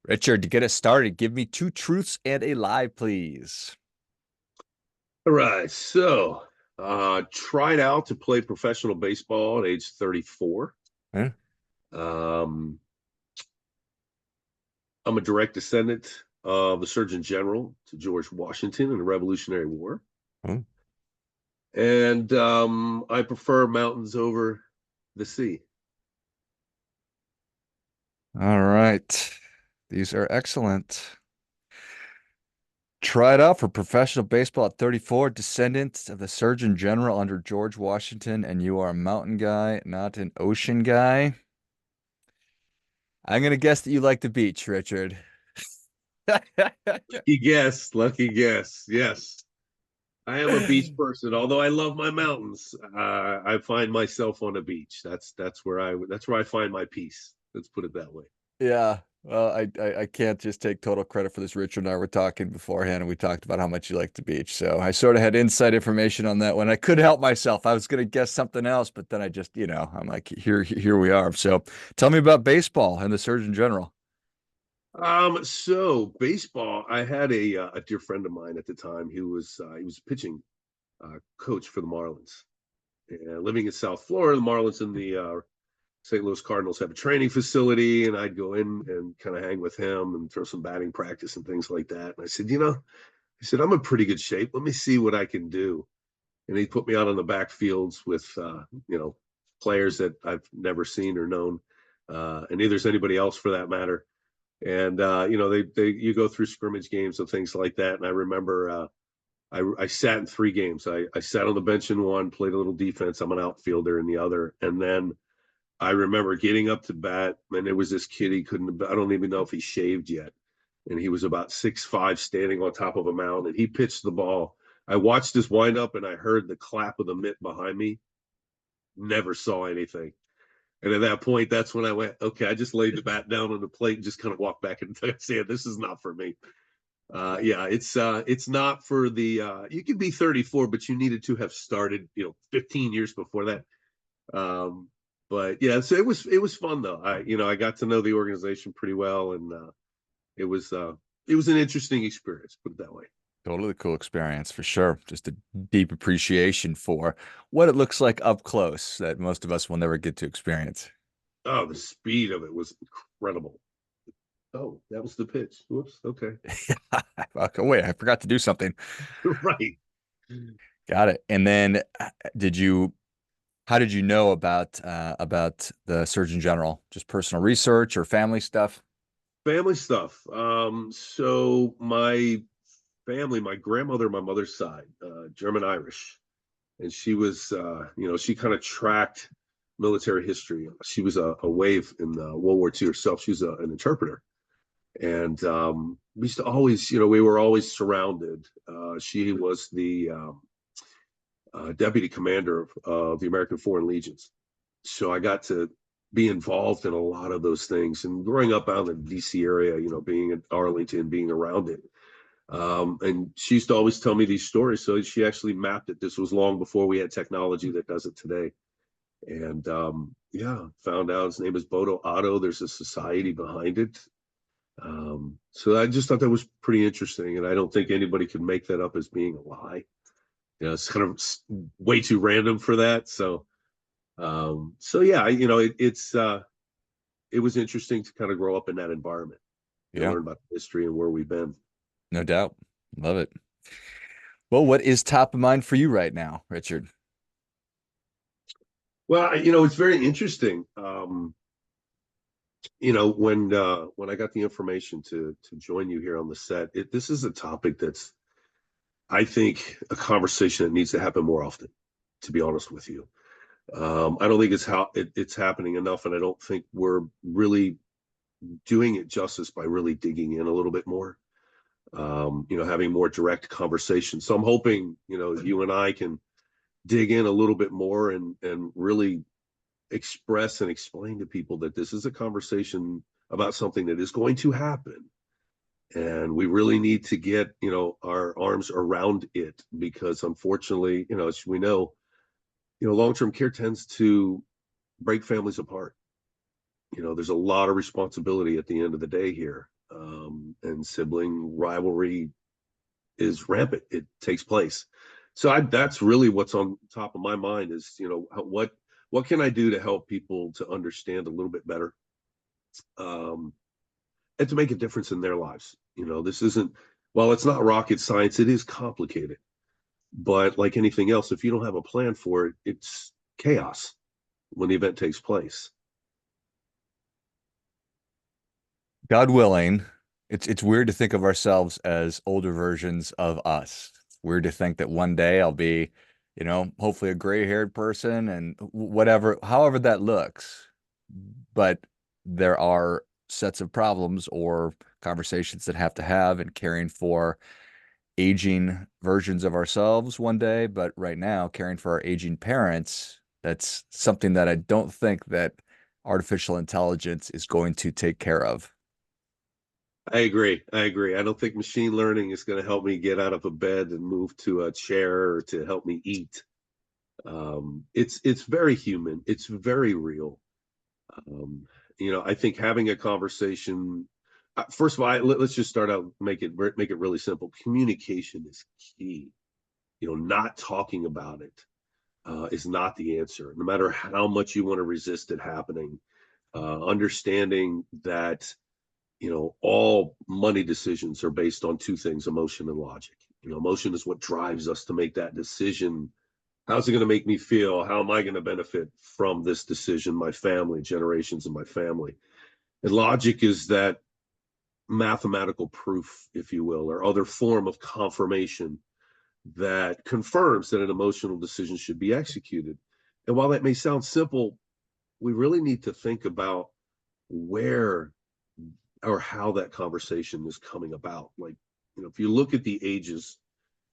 Richard, to get us started, give me two truths and a lie, please. All right. Tried out to play professional baseball at age 34. Huh? Um, I'm a direct descendant of the Surgeon General to George Washington in the Revolutionary War. Huh? And I prefer mountains over the sea. All right. These are excellent. Tried out for professional baseball at 34, descendant of the Surgeon General under George Washington, and you are a mountain guy, not an ocean guy. I'm gonna guess that you like the beach, Richard. Lucky guess. Lucky guess. Yes. I am a beach person, although I love my mountains. I find myself on a beach. That's where I find my peace. Let's put it that way. Yeah. Well, I can't just take total credit for this. Richard and I were talking beforehand, and we talked about how much you like the beach. So I sort of had inside information on that one. I couldn't help myself. I was going to guess something else, but then I just, I'm like, here we are. So tell me about baseball and the Surgeon General. So baseball, I had a dear friend of mine at the time he was a pitching coach for the Marlins. And living in South Florida, the Marlins and the St. Louis Cardinals have a training facility, and I'd go in and kind of hang with him and throw some batting practice and things like that. And I said, I'm in pretty good shape. Let me see what I can do. And he put me out on the backfields with players that I've never seen or known, and neither is anybody else for that matter. And they you go through scrimmage games and things like that. And I remember I sat in three games. I sat on the bench in one, played a little defense. I'm an outfielder in the other, and then I remember getting up to bat, and there was this kid. I don't even know if he shaved yet, and he was about 6'5", standing on top of a mound, and he pitched the ball. I watched his windup, and I heard the clap of the mitt behind me. Never saw anything. And at that point, that's when I went, okay, I just laid the bat down on the plate and just kind of walked back and said, this is not for me. Yeah, it's not for the you could be 34, but you needed to have started, 15 years before that. But yeah, so it was fun though. I got to know the organization pretty well, and it was an interesting experience, put it that way. Totally cool experience for sure. Just a deep appreciation for what it looks like up close that most of us will never get to experience. Oh, the speed of it was incredible. Oh, that was the pitch. Whoops. Okay. Okay, wait, I forgot to do something. Right. Got it. And then did you how did you know about the Surgeon General? Just personal research or family stuff? Family stuff. So my family, my grandmother, my mother's side, German Irish, and she was, she kind of tracked military history. She was a wave in World War II herself. She was an interpreter, and we used to always, we were always surrounded. She was the deputy commander of the American Foreign Legions, so I got to be involved in a lot of those things. And growing up out in the DC area, being in Arlington, being around it. And she used to always tell me these stories. So she actually mapped it. This was long before we had technology that does it today. And yeah, found out his name is Bodo Otto. There's a society behind it. So I just thought that was pretty interesting. And I don't think anybody could make that up as being a lie. It's kind of way too random for that. So yeah, it was interesting to kind of grow up in that environment and Yeah, learn about history and where we've been. no doubt. Love it. Well, what is top of mind for you right now, Richard? Well, it's very interesting. When I got the information to join you here on the set, this is a topic that's, I think, a conversation that needs to happen more often. To be honest with you, I don't think it's happening enough, and I don't think we're really doing it justice by really digging in a little bit more. Having more direct conversations. So I'm hoping, you and I can dig in a little bit more and really express and explain to people that this is a conversation about something that is going to happen. And we really need to get, our arms around it, because unfortunately, as we know, long-term care tends to break families apart. There's a lot of responsibility at the end of the day here. and sibling rivalry is rampant. It takes place. So that's really what's on top of my mind is, what can I do to help people to understand a little bit better, and to make a difference in their lives. This isn't, while it's not rocket science, it is complicated. But like anything else, if you don't have a plan for it, it's chaos when the event takes place. God willing, it's weird to think of ourselves as older versions of us. It's weird to think that one day I'll be, hopefully a gray-haired person and whatever, however that looks. But there are sets of problems or conversations that have to have and caring for aging versions of ourselves one day. But right now, caring for our aging parents, that's something that I don't think that artificial intelligence is going to take care of. I agree. I don't think machine learning is going to help me get out of a bed and move to a chair or to help me eat. It's very human. It's very real. I think having a conversation. First of all, let's just start out, make it really simple. Communication is key. Not talking about it is not the answer. No matter how much you want to resist it happening, understanding that all money decisions are based on two things: emotion and logic. Emotion is what drives us to make that decision. How's it going to make me feel? How am I going to benefit from this decision? My family, generations of my family. And logic is that mathematical proof, if you will, or other form of confirmation that confirms that an emotional decision should be executed. And while that may sound simple, we really need to think about where or how that conversation is coming about. Like, if you look at the ages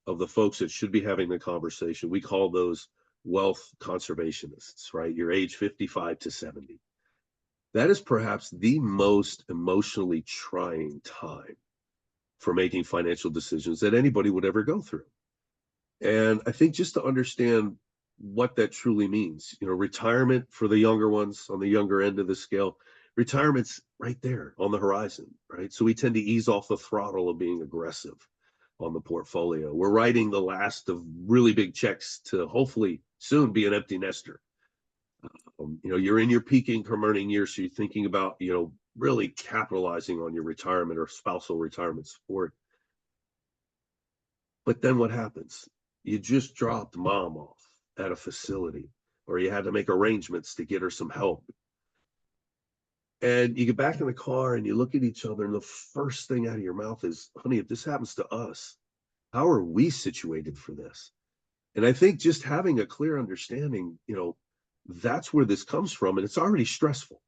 of the folks that should be having the conversation, we call those wealth conservationists, right? Your age 55 to 70. That is perhaps the most emotionally trying time for making financial decisions that anybody would ever go through. And I think just to understand what that truly means, retirement for the younger ones on the younger end of the scale, retirement's right there on the horizon, right? So we tend to ease off the throttle of being aggressive on the portfolio. We're writing the last of really big checks to hopefully soon be an empty nester. You're in your peak income earning years, so you're thinking about, really capitalizing on your retirement or spousal retirement support. But then what happens? You just dropped mom off at a facility, or you had to make arrangements to get her some help. And you get back in the car and you look at each other, and the first thing out of your mouth is, honey, if this happens to us, how are we situated for this? And I think just having a clear understanding, that's where this comes from. And it's already stressful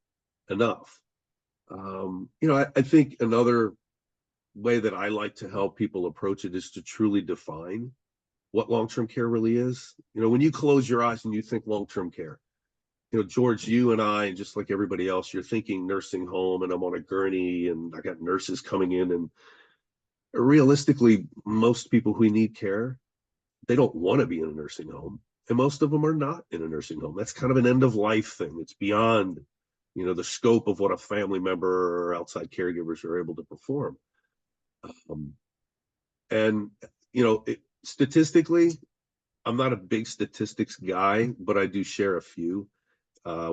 enough. I think another way that I like to help people approach it is to truly define what long-term care really is. When you close your eyes and you think long-term care, George, you and I, and just like everybody else, you're thinking nursing home, and I'm on a gurney and I got nurses coming in. And realistically, most people who need care, they don't want to be in a nursing home. And most of them are not in a nursing home. That's kind of an end of life thing. It's beyond, the scope of what a family member or outside caregivers are able to perform. And, statistically, I'm not a big statistics guy, but I do share a few.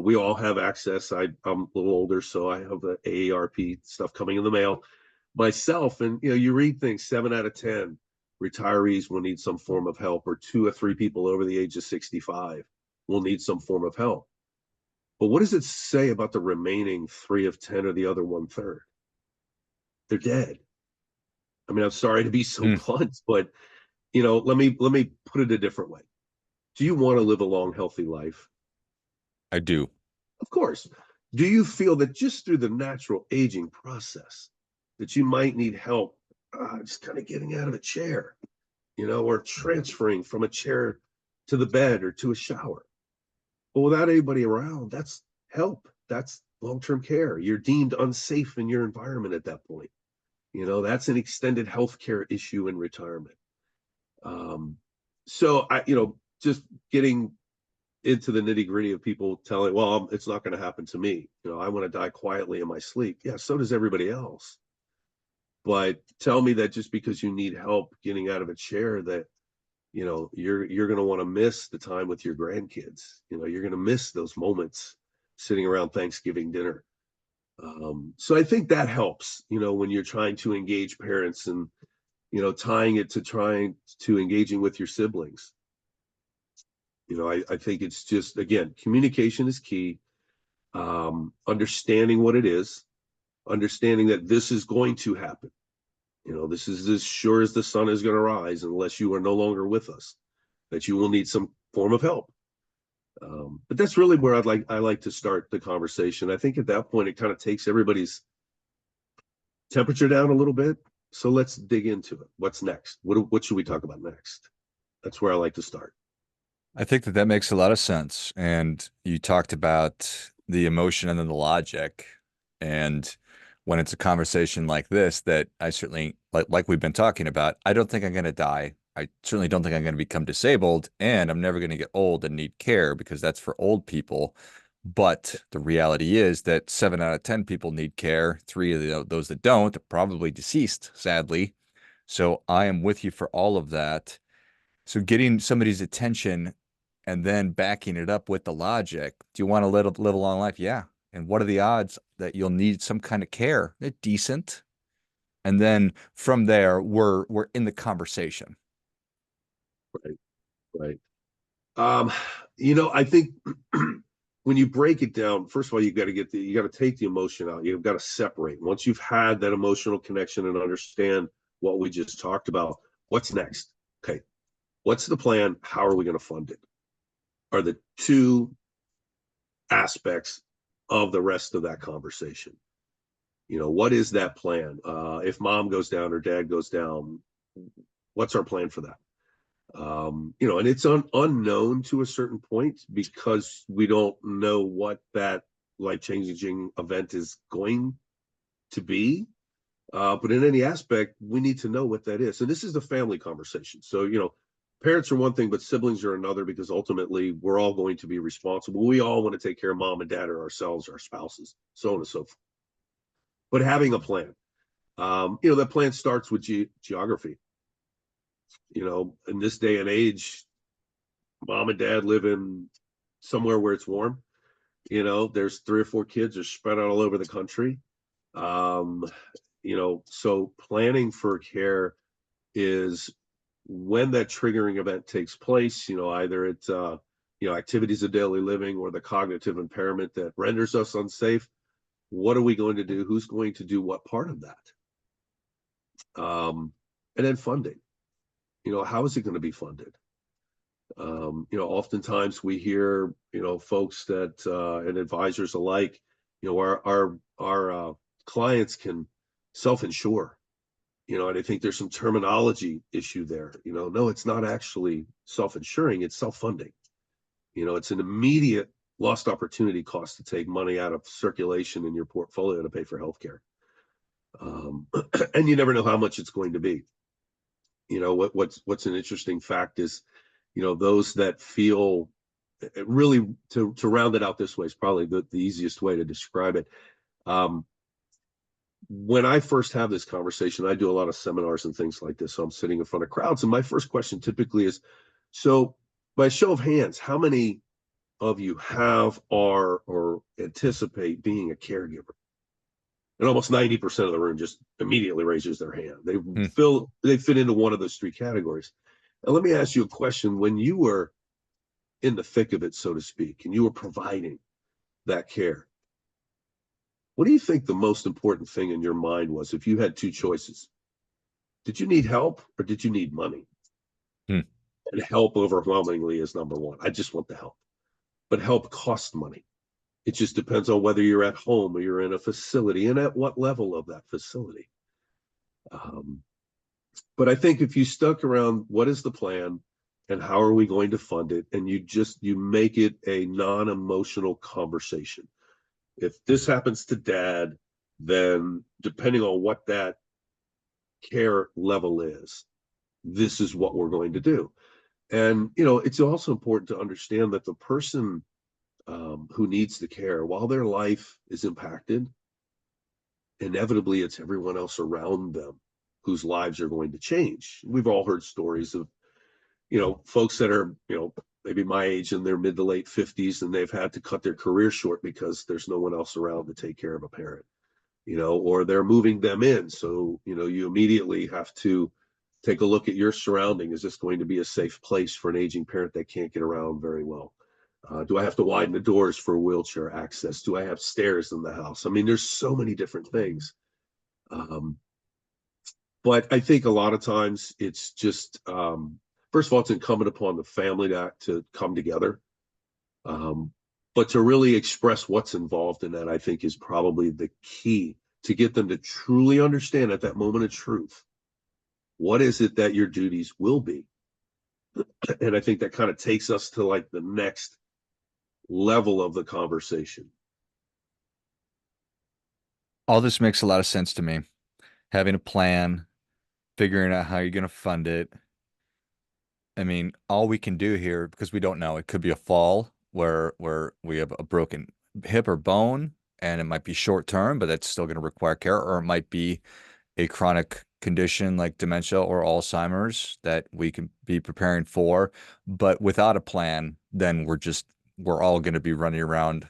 We all have access. I'm a little older, so I have the AARP stuff coming in the mail myself. And, you read things, 7 out of 10 retirees will need some form of help, or 2 or 3 people over the age of 65 will need some form of help. But what does it say about the remaining 3 of 10 or the other 1/3? They're dead. I mean, I'm sorry to be so blunt, but let me put it a different way. Do you want to live a long, healthy life? I do. Of course. Do you feel that just through the natural aging process that you might need help just kind of getting out of a chair, or transferring from a chair to the bed or to a shower? Well, without anybody around, that's help. That's long-term care. You're deemed unsafe in your environment at that point. That's an extended healthcare issue in retirement. So just getting into the nitty-gritty of people telling, well, it's not going to happen to me. I want to die quietly in my sleep. Yeah, so does everybody else. But tell me that just because you need help getting out of a chair, that you're going to want to miss the time with your grandkids. You're going to miss those moments sitting around Thanksgiving dinner. So I think that helps, when you're trying to engage parents, and tying it to trying to engaging with your siblings. I think it's just, again, communication is key. Understanding what it is, understanding that this is going to happen. This is as sure as the sun is going to rise, unless you are no longer with us, that you will need some form of help. But that's really where I like to start the conversation. I think at that point, it kind of takes everybody's temperature down a little bit. So let's dig into it. What's next? What should we talk about next? That's where I like to start. I think that makes a lot of sense. And you talked about the emotion and then the logic. And when it's a conversation like this, that I certainly, like we've been talking about, I don't think I'm going to die. I certainly don't think I'm going to become disabled, and I'm never going to get old and need care, because that's for old people. But the reality is that 7 out of 10 people need care. 3 of those that don't are probably deceased, sadly. So I am with you for all of that. So getting somebody's attention and then backing it up with the logic. Do you want to live a long life? Yeah. And what are the odds that you'll need some kind of care? They're decent. And then from there, we're in the conversation. Right, right. I think when you break it down, first of all, you got to take the emotion out. You've got to separate. Once you've had that emotional connection and understand what we just talked about, what's next? Okay, what's the plan? How are we going to fund it? Are the two aspects of the rest of that conversation. What is that plan? If mom goes down or dad goes down, what's our plan for that? And it's unknown to a certain point, because we don't know what that life-changing event is going to be. But in any aspect, we need to know what that is. And this is the family conversation. So, parents are one thing, but siblings are another, because ultimately we're all going to be responsible. We all want to take care of mom and dad, or ourselves, or our spouses, so on and so forth. But having a plan, that plan starts with geography. In this day and age, mom and dad live in somewhere where it's warm. There's 3 or 4 kids are spread out all over the country. So planning for care is when that triggering event takes place, either it's, activities of daily living, or the cognitive impairment that renders us unsafe. What are we going to do? Who's going to do what part of that? And then funding, how is it going to be funded? Oftentimes we hear, folks that, and advisors alike, our clients can self-insure, and I think there's some terminology issue there. No, it's not actually self-insuring, it's self-funding. It's an immediate lost opportunity cost to take money out of circulation in your portfolio to pay for healthcare. And you never know how much it's going to be. What's an interesting fact is, those that feel, really, to round it out this way is probably the easiest way to describe it. When I first have this conversation, I do a lot of seminars and things like this. So I'm sitting in front of crowds, and my first question typically is, so by show of hands, how many of you have, are, or anticipate being a caregiver? And almost 90% of the room just immediately raises their hand. They fit into one of those 3 categories. And let me ask you a question. When you were in the thick of it, so to speak, and you were providing that care, what do you think the most important thing in your mind was if you had 2 choices? Did you need help, or did you need money? And help overwhelmingly is number 1. I just want the help. But help costs money. It just depends on whether you're at home or you're in a facility, and at what level of that facility. But I think if you stuck around, what is the plan and how are we going to fund it? And you make it a non-emotional conversation. If this happens to dad, then depending on what that care level is, this is what we're going to do. And, it's also important to understand that the person who needs the care, while their life is impacted inevitably it's everyone else around them whose lives are going to change. We've all heard stories of, folks that are, maybe my age in their mid to late 50s, and they've had to cut their career short because there's no one else around to take care of a parent, or they're moving them in. So, you immediately have to take a look at your surrounding. Is this going to be a safe place for an aging parent that can't get around very well? Do I have to widen the doors for wheelchair access? Do I have stairs in the house? I mean, there's so many different things. But I think a lot of times it's just, first of all, it's incumbent upon the family to come together. But to really express what's involved in that, I think, is probably the key to get them to truly understand at that moment of truth, what is it that your duties will be? And I think that kind of takes us to like the next level of the conversation. All this makes a lot of sense to me. Having a plan, figuring out how you're going to fund it. I mean, all we can do here, because we don't know, it could be a fall where we have a broken hip or bone, and it might be short term, but that's still going to require care, or it might be a chronic condition like dementia or Alzheimer's that we can be preparing for. But without a plan, then we're all going to be running around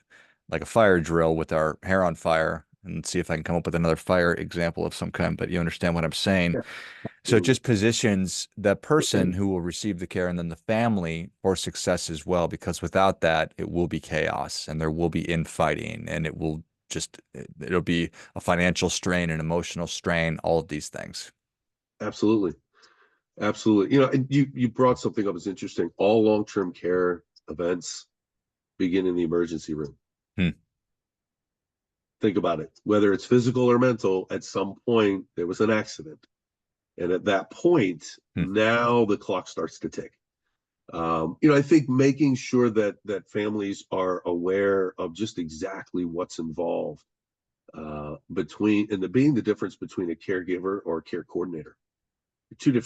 like a fire drill with our hair on fire, and see if I can come up with another fire example of some kind. But you understand what I'm saying? Yeah. So it just positions the person who will receive the care and then the family for success as well, because without that, it will be chaos and there will be infighting, and it'll be a financial strain, an emotional strain, all of these things. Absolutely. Absolutely. And you brought something up that's interesting. All long-term care events begin in the emergency room. Think about it. Whether it's physical or mental, at some point there was an accident. And at that point, now the clock starts to tick. I think making sure that families are aware of just exactly what's involved being the difference between a caregiver or a care coordinator. Two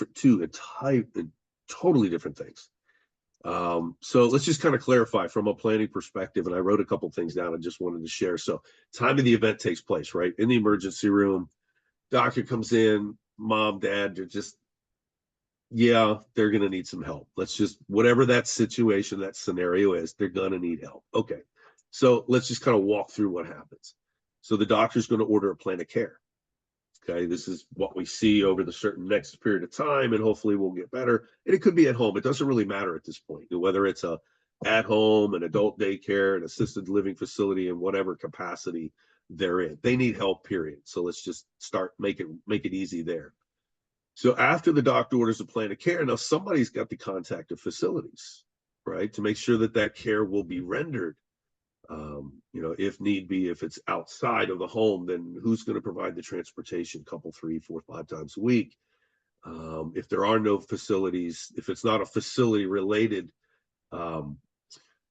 totally different things. So let's just kind of clarify from a planning perspective. And I wrote a couple things down I just wanted to share. So time of the event takes place, right? In the emergency room, doctor comes in, mom, dad, they're going to need some help. Whatever that situation, that scenario is, they're going to need help. Okay. So let's just kind of walk through what happens. So the doctor's going to order a plan of care. Okay. This is what we see over the certain next period of time, and hopefully we'll get better. And it could be at home. It doesn't really matter at this point, whether it's at home, an adult daycare, an assisted living facility, in whatever capacity they're in. They need help, period. So let's just make it easy there. So after the doctor orders a plan of care, now somebody's got to contact the facilities, right, to make sure that care will be rendered. If need be, if it's outside of the home, then who's going to provide the transportation a couple, 3, 4, 5 times a week? If there are no facilities, if it's not a facility related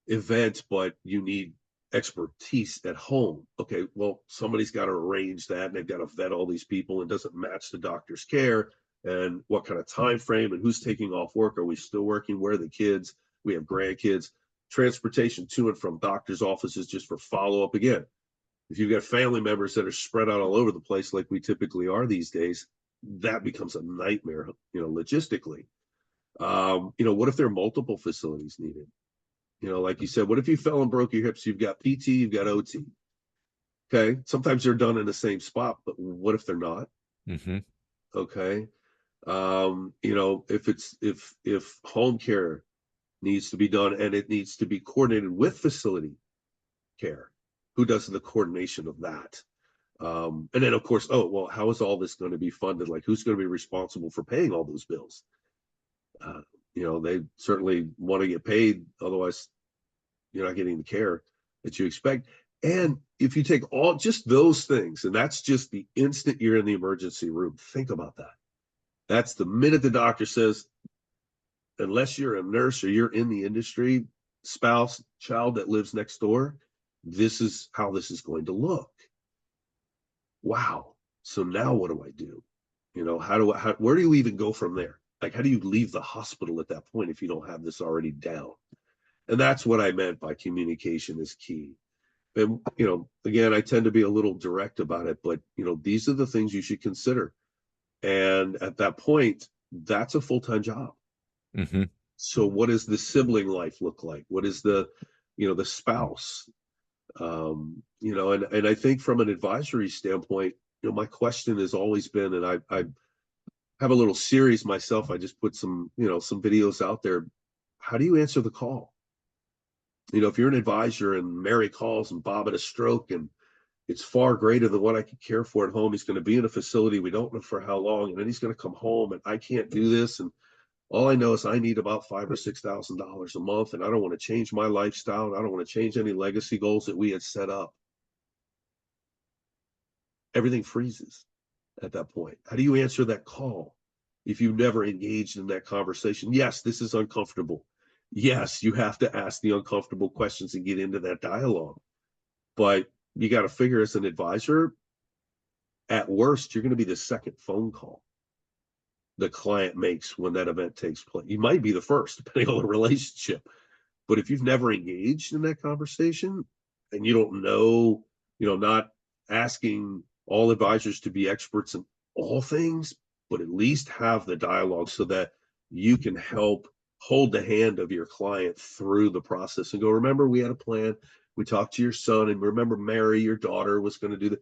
event, but you need expertise at home, okay, well, somebody's got to arrange that, and they've got to vet all these people, and doesn't match the doctor's care, and what kind of time frame, and who's taking off work. Are we still working? Where are the kids? We have grandkids. Transportation to and from doctor's offices just for follow-up. Again, if you've got family members that are spread out all over the place like we typically are these days, that becomes a nightmare, logistically. What if there are multiple facilities needed? Like you said, what if you fell and broke your hips? You've got PT, you've got OT. Okay. Sometimes they're done in the same spot, but what if they're not? Okay. If home care needs to be done and it needs to be coordinated with facility care, who does the coordination of that? And then of course, how is all this going to be funded? Like, who's going to be responsible for paying all those bills? They certainly want to get paid, otherwise you're not getting the care that you expect. And if you take just those things, and that's just the instant you're in the emergency room, think about that. That's the minute the doctor says, unless you're a nurse or you're in the industry, spouse, child that lives next door, this is how this is going to look. Wow. So now what do I do? Where do you even go from there? Like, how do you leave the hospital at that point if you don't have this already down? And that's what I meant by communication is key. And, again, I tend to be a little direct about it, but, these are the things you should consider. And at that point, that's a full-time job. Mm-hmm. So what does the sibling life look like? What is the spouse? And I think from an advisory standpoint, my question has always been, and I have a little series myself. I just put some videos out there. How do you answer the call? If you're an advisor and Mary calls and Bob had a stroke and it's far greater than what I could care for at home. He's going to be in a facility. We don't know for how long. And then he's going to come home and I can't do this. And all I know is I need about $5,000 or $6,000 a month. And I don't want to change my lifestyle. I don't want to change any legacy goals that we had set up. Everything freezes at that point. How do you answer that call if you've never engaged in that conversation? Yes, this is uncomfortable. Yes, you have to ask the uncomfortable questions and get into that dialogue. But you got to figure, as an advisor, at worst, you're going to be the second phone call the client makes when that event takes place. You might be the first, depending on the relationship. But if you've never engaged in that conversation and you don't know, not asking all advisors to be experts in all things, but at least have the dialogue so that you can help hold the hand of your client through the process and go, remember, we had a plan. We talked to your son, and remember, Mary, your daughter, was going to do that.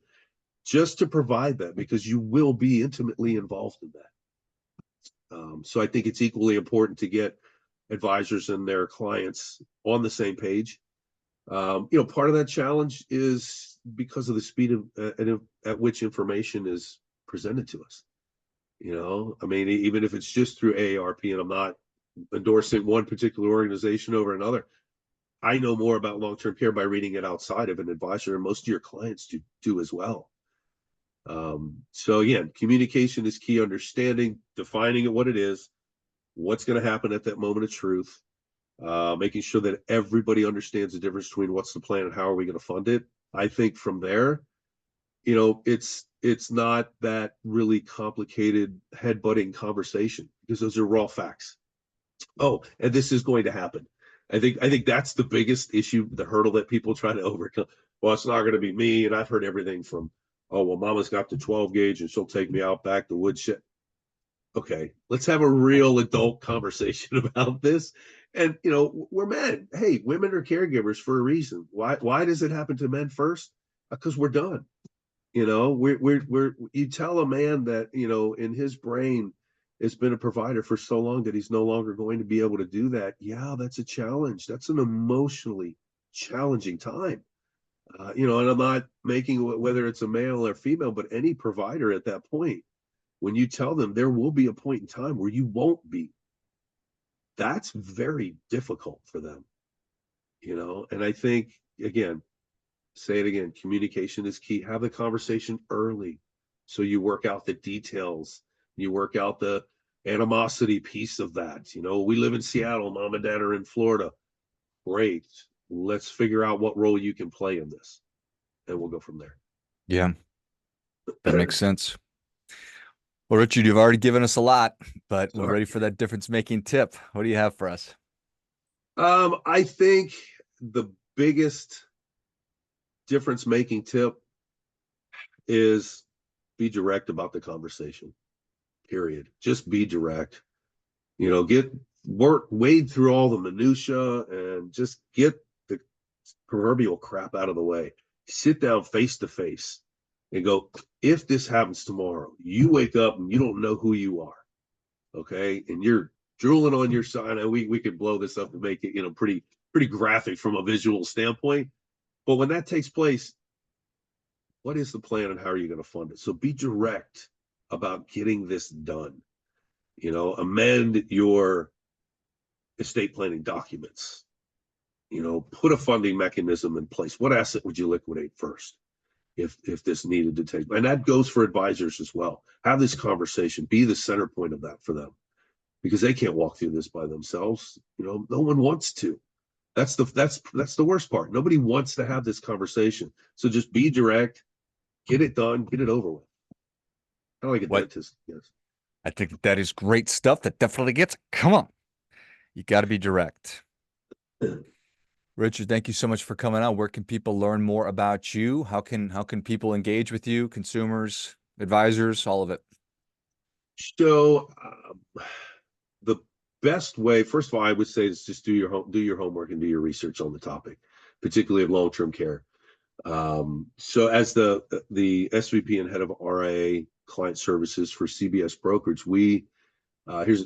Just to provide that, because you will be intimately involved in that. So I think it's equally important to get advisors and their clients on the same page. Part of that challenge is because of the speed at which information is presented to us. Even if it's just through AARP, and I'm not endorsing one particular organization over another, I know more about long-term care by reading it outside of an advisor, and most of your clients do as well. So again, communication is key. Understanding, defining it, what it is, what's going to happen at that moment of truth, making sure that everybody understands the difference between what's the plan and how are we going to fund it. I think from there, it's not that really complicated head-butting conversation, because those are raw facts. Oh, and this is going to happen. I think that's the biggest issue, the hurdle that people try to overcome. Well, it's not going to be me. And I've heard everything from, oh, well, mama's got the 12 gauge and she'll take me out back to woodshed. Okay, let's have a real adult conversation about this. And, we're men. Hey, women are caregivers for a reason. Why does it happen to men first? Because we're done. You tell a man that, in his brain, it's been a provider for so long that he's no longer going to be able to do that. Yeah, that's a challenge. That's an emotionally challenging time. And I'm not making whether it's a male or female, but any provider at that point, when you tell them there will be a point in time where you won't be, that's very difficult for them. And I think, again, say it again, communication is key. Have the conversation early so you work out the details. You work out the animosity piece of that. We live in Seattle, mom and dad are in Florida. Great. Let's figure out what role you can play in this, and we'll go from there. Yeah, that makes sense. Well, Richard, you've already given us a lot, but we're ready for that difference-making tip. What do you have for us? I think the biggest difference-making tip is be direct about the conversation. Period. Just be direct. Wade through all the minutia and just get the proverbial crap out of the way. Sit down face to face and go, if this happens tomorrow, you wake up and you don't know who you are. Okay. And you're drooling on your side. And we could blow this up and make it, pretty graphic from a visual standpoint. But when that takes place, what is the plan and how are you going to fund it? So be direct about getting this done. Amend your estate planning documents. Put a funding mechanism in place. What asset would you liquidate first if this needed to take? And that goes for advisors as well. Have this conversation. Be the center point of that for them, because they can't walk through this by themselves. No one wants to. That's the worst part. Nobody wants to have this conversation. So just be direct, get it done, get it over with. Kind of like a dentist. Yes. I think that is great stuff. That definitely gets it. Come on. You got to be direct. Richard, thank you so much for coming on. Where can people learn more about you? How can people engage with you? Consumers, advisors, all of it. So the best way, first of all, I would say is just do your homework and do your research on the topic, particularly of long-term care. So as the SVP and head of RIA Client Services for CBS Brokerage, we here's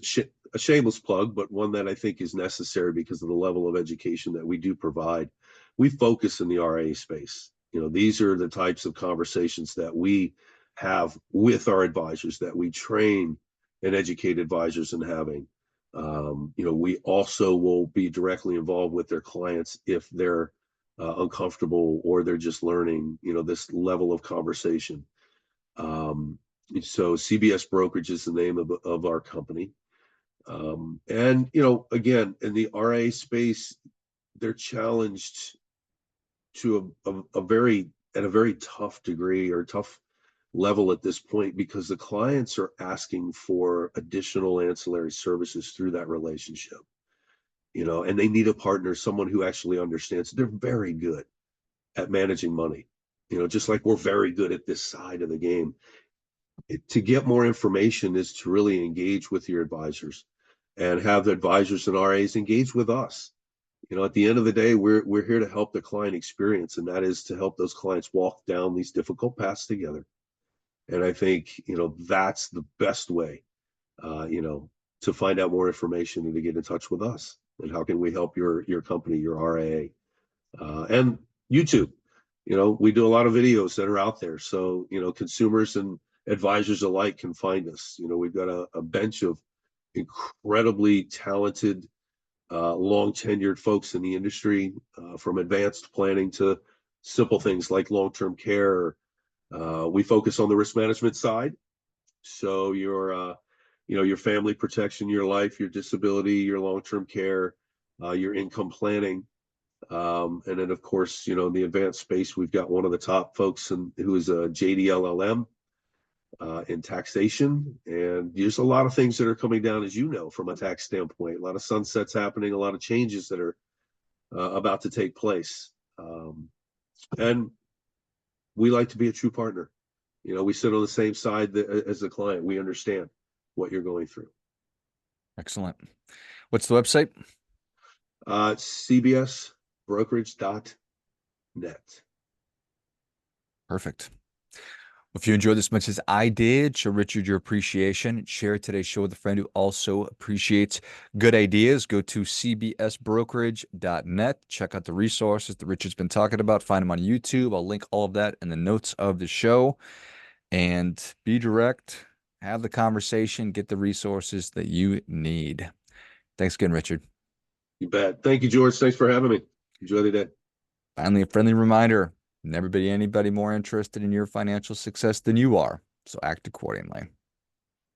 a shameless plug, but one that I think is necessary because of the level of education that we do provide. We focus in the RIA space. These are the types of conversations that we have with our advisors, that we train and educate advisors in having. We also will be directly involved with their clients if they're uncomfortable or they're just learning, this level of conversation. So CBS Brokerage is the name of our company. And, again, in the RIA space, they're challenged to a very, at a very tough degree or tough level at this point, because the clients are asking for additional ancillary services through that relationship, and they need a partner, someone who actually understands. They're very good at managing money, just like we're very good at this side of the game. To get more information is to really engage with your advisors and have the advisors and RAs engage with us. At the end of the day, we're here to help the client experience, and that is to help those clients walk down these difficult paths together. And I think, that's the best way, to find out more information and to get in touch with us. And how can we help your company, your RIA, and YouTube? We do a lot of videos that are out there, so consumers and advisors alike can find us. We've got a bench of incredibly talented, long tenured folks in the industry, from advanced planning to simple things like long-term care. We focus on the risk management side. So your family protection, your life, your disability, your long-term care, your income planning. And then, of course, in the advanced space, we've got one of the top folks who is a JDLLM in taxation. And there's a lot of things that are coming down, as from a tax standpoint. A lot of sunsets happening, a lot of changes that are about to take place. And we like to be a true partner. We sit on the same side as the client. We understand what you're going through. Excellent. What's the website? CBSBrokerage.net. Perfect. If you enjoyed this as much as I did, show Richard your appreciation. Share today's show with a friend who also appreciates good ideas. Go to cbsbrokerage.net. Check out the resources that Richard's been talking about. Find them on YouTube. I'll link all of that in the notes of the show. And be direct. Have the conversation. Get the resources that you need. Thanks again, Richard. You bet. Thank you, George. Thanks for having me. Enjoy the day. Finally, a friendly reminder. Never be anybody more interested in your financial success than you are, so act accordingly.